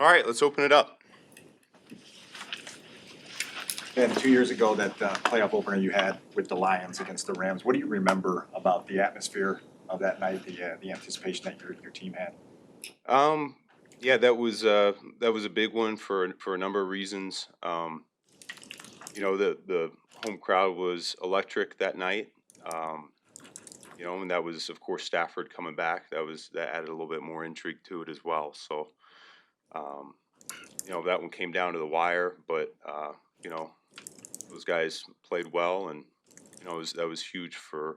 All right, let's open it up. And 2 years ago, that playoff opener you had with the Lions against the Rams, what do you remember about the atmosphere of that night, the anticipation that your team had? Yeah, that was a big one for a number of reasons. The home crowd was electric that night. Um, and that was of course Stafford coming back. That added a little bit more intrigue to it as well. So, um, that one came down to the wire, but you know, those guys played well, and that was huge for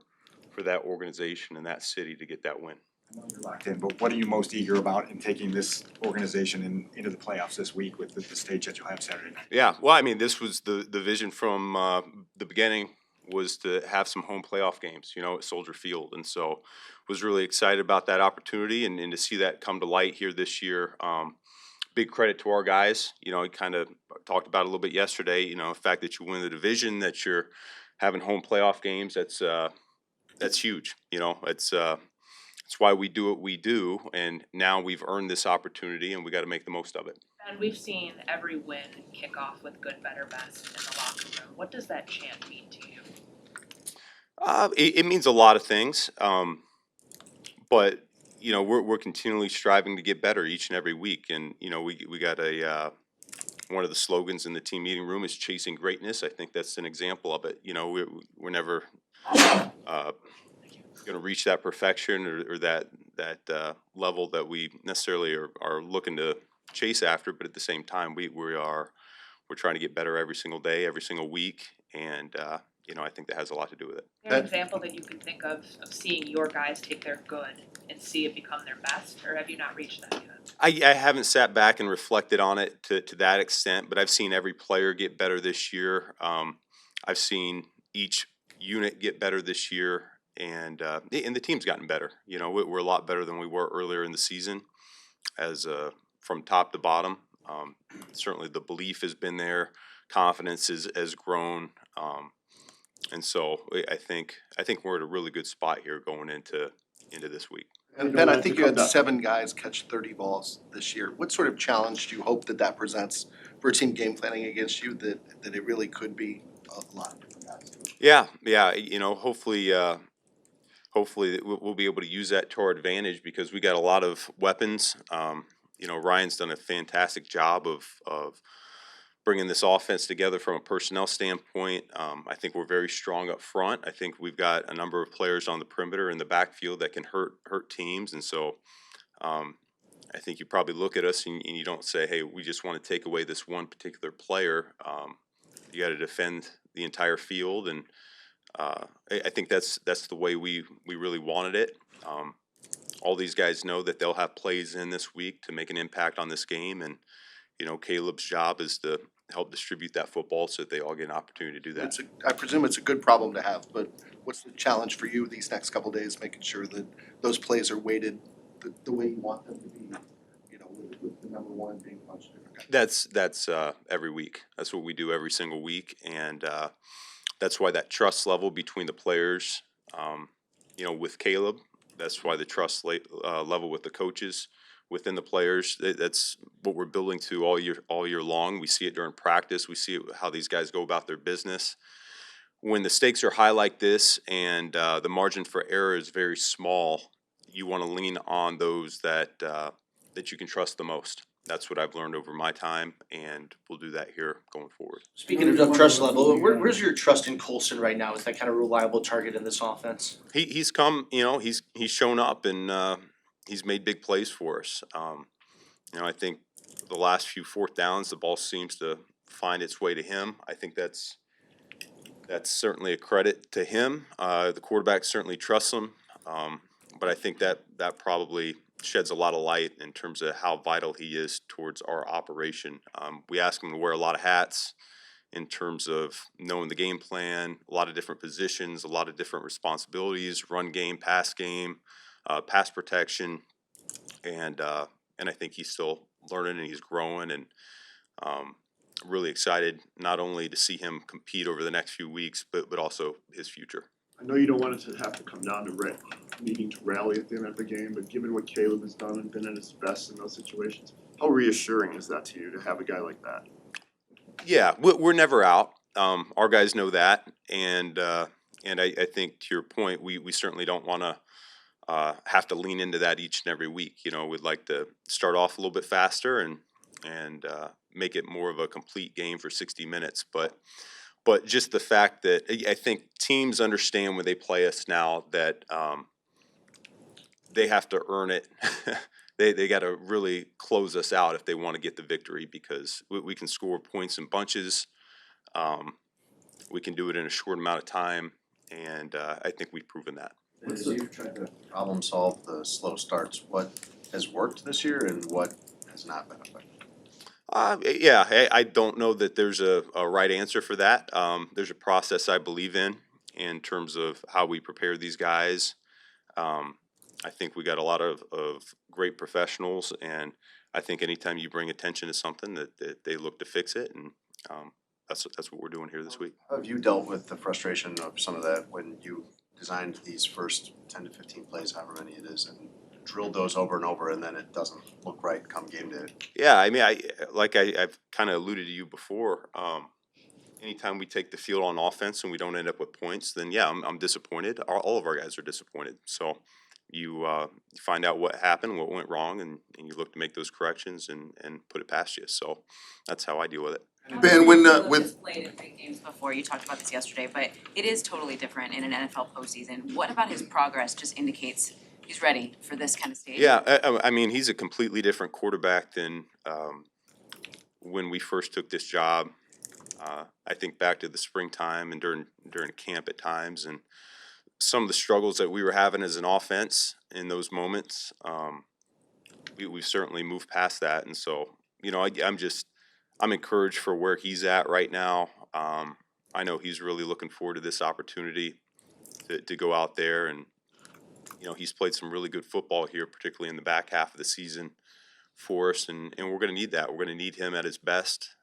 that organization and that city to get that win. I know you're locked in, but what are you most eager about in taking this organization into the playoffs this week with the stage that you'll have Saturday night? Yeah, well, I mean, this was the vision from the beginning, was to have some home playoff games, at Soldier Field, and so was really excited about that opportunity and to see that come to light here this year. Big credit to our guys. I kind of talked about it a little bit yesterday. The fact that you win the division, that you're having home playoff games, that's huge. It's why we do what we do, and now we've earned this opportunity, and we got to make the most of it. And we've seen every win kick off with good, better, best in the locker room. What does that chant mean to you? It means a lot of things, but we're continually striving to get better each and every week, and we got one of the slogans in the team meeting room is chasing greatness. I think that's an example of it. We're never going to reach that perfection or that level that we necessarily are looking to chase after, but at the same time we're trying to get better every single day, every single week, and I think that has a lot to do with it. Is there an example that you can think of seeing your guys take their good and see it become their best, or have you not reached that yet? I haven't sat back and reflected on it to that extent, but I've seen every player get better this year. I've seen each unit get better this year, and the team's gotten better. We're a lot better than we were earlier in the season, as from top to bottom. Certainly, the belief has been there, confidence has grown, and so I think we're at a really good spot here going into this week. And Ben, I think you had 7 guys catch 30 balls this year. What sort of challenge do you hope that presents for a team game planning against you, that it really could be a lot of different guys? Yeah. Hopefully we'll be able to use that to our advantage, because we got a lot of weapons. Ryan's done a fantastic job of bringing this offense together from a personnel standpoint. I think we're very strong up front. I think we've got a number of players on the perimeter in the backfield that can hurt teams, and so I think you probably look at us and you don't say, hey, we just want to take away this one particular player. You got to defend the entire field, and I think that's the way we really wanted it. All these guys know that they'll have plays in this week to make an impact on this game, and Caleb's job is to help distribute that football so that they all get an opportunity to do that. I presume it's a good problem to have, but what's the challenge for you these next couple of days, making sure that those plays are weighted the way you want them to be, with the number one being a bunch of different guys? That's every week. That's what we do every single week, and that's why that trust level between the players, with Caleb, that's why the trust level with the coaches, within the players, that's what we're building to all year long. We see it during practice. We see it, how these guys go about their business. When the stakes are high like this, and the margin for error is very small, you want to lean on those that you can trust the most. That's what I've learned over my time, and we'll do that here going forward. Speaking of trust level, where's your trust in Colson right now? Is that kind of reliable target in this offense? He's come, he's shown up, and he's made big plays for us. I think the last few fourth downs, the ball seems to find its way to him. I think that's certainly a credit to him. The quarterback certainly trusts him, but I think that probably sheds a lot of light in terms of how vital he is towards our operation. We ask him to wear a lot of hats in terms of knowing the game plan, a lot of different positions, a lot of different responsibilities, run game, pass protection, and I think he's still learning and he's growing, and really excited not only to see him compete over the next few weeks, but also his future. I know you don't want it to have to come down to needing to rally at the end of the game, but given what Caleb has done and been at his best in those situations, how reassuring is that to you to have a guy like that? Yeah, we're never out. Our guys know that, and I think to your point, we certainly don't want to have to lean into that each and every week. You know, we'd like to start off a little bit faster and make it more of a complete game for 60 minutes. But just the fact that I think teams understand when they play us now that they have to earn it. They got to really close us out if they want to get the victory, because we can score points in bunches. Um, we can do it in a short amount of time, and I think we've proven that. As you've tried to problem solve the slow starts, what has worked this year and what has not been effective? Yeah, I don't know that there's a right answer for that. There's a process I believe in terms of how we prepare these guys. I think we got a lot of great professionals, and I think anytime you bring attention to something that they look to fix it, and that's what we're doing here this week. How have you dealt with the frustration of some of that when you designed these first 10 to 15 plays, however many it is, and drilled those over and over, and then it doesn't look right come game day? Yeah, I mean, I've kind of alluded to you before. Anytime we take the field on offense and we don't end up with points, then yeah, I'm disappointed. All of our guys are disappointed. So you find out what happened, what went wrong, and you look to make those corrections and put it past you. So that's how I deal with it. Ben, when with played in big games before, you talked about this yesterday, but it is totally different in an NFL postseason. What about his progress just indicates he's ready for this kind of stage? Yeah, I mean, he's a completely different quarterback than when we first took this job. I think back to the springtime and during camp at times, and some of the struggles that we were having as an offense in those moments. We've certainly moved past that, and so I'm encouraged for where he's at right now. I know he's really looking forward to this opportunity to go out there, and he's played some really good football here, particularly in the back half of the season for us, and we're going to need that. We're going to need him at his best.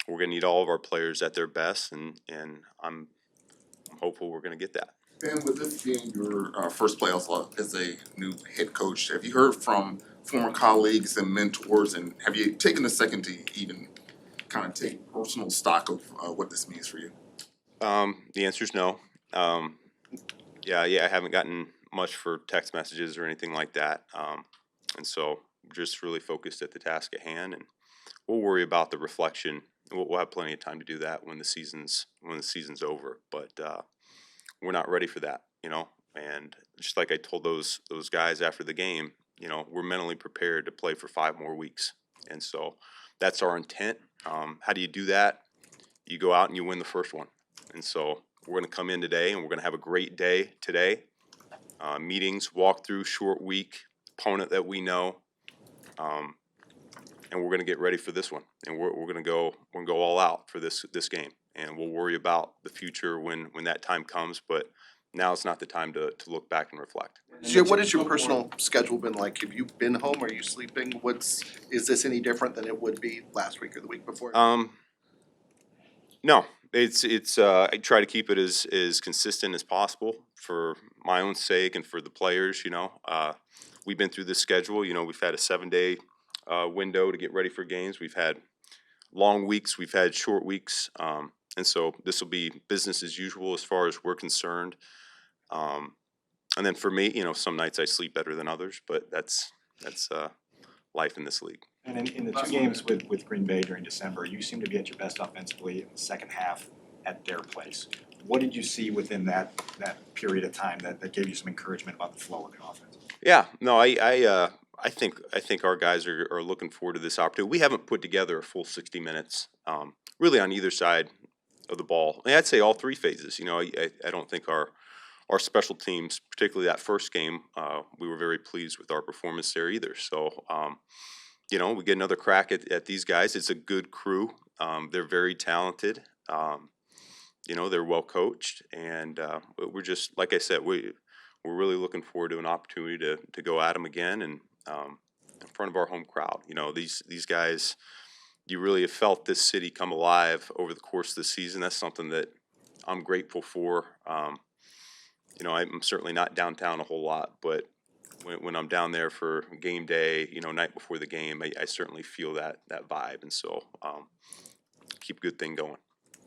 We're going to need all of our players at their best, and I'm hopeful we're going to get that. Ben, with this being your first playoffs as a new head coach, have you heard from former colleagues and mentors, and have you taken a second to even kind of take personal stock of what this means for you? The answer is no. Yeah, I haven't gotten much for text messages or anything like that, and so just really focused at the task at hand, and we'll worry about the reflection. We'll have plenty of time to do that when the season's over, but we're not ready for that, and just like I told those guys after the game, we're mentally prepared to play for 5 more weeks, and so that's our intent. How do you do that? You go out and you win the first one, and so we're going to come in today and we're going to have a great day today. Meetings, walkthrough, short week, opponent that we know, and we're going to get ready for this one, and we're going to go all out for this game, and we'll worry about the future when that time comes, but now it's not the time to look back and reflect. So what has your personal schedule been like? Have you been home? Are you sleeping? Is this any different than it would be last week or the week before? No, it's I try to keep it as consistent as possible for my own sake and for the players. We've been through this schedule. We've had a 7-day window to get ready for games. We've had long weeks. We've had short weeks, and so this will be business as usual as far as we're concerned. And then for me, some nights I sleep better than others, but that's life in this league. And in the 2 games with Green Bay during December, you seem to be at your best offensively in the second half at their place. What did you see within that period of time that gave you some encouragement about the flow of the offense? Yeah, no, I think our guys are looking forward to this opportunity. We haven't put together a full 60 minutes, really on either side of the ball. I'd say all 3 phases. I don't think our special teams, particularly that first game, we were very pleased with our performance there either. So, we get another crack at these guys. It's a good crew. They're very talented. They're well coached, and we're just, like I said, we're really looking forward to an opportunity to go at them again and in front of our home crowd. These guys, you really have felt this city come alive over the course of the season. That's something that I'm grateful for. You know, I'm certainly not downtown a whole lot, but when I'm down there for game day, you know, night before the game, I certainly feel that vibe, and so keep a good thing going.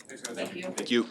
Thank you. Thank you.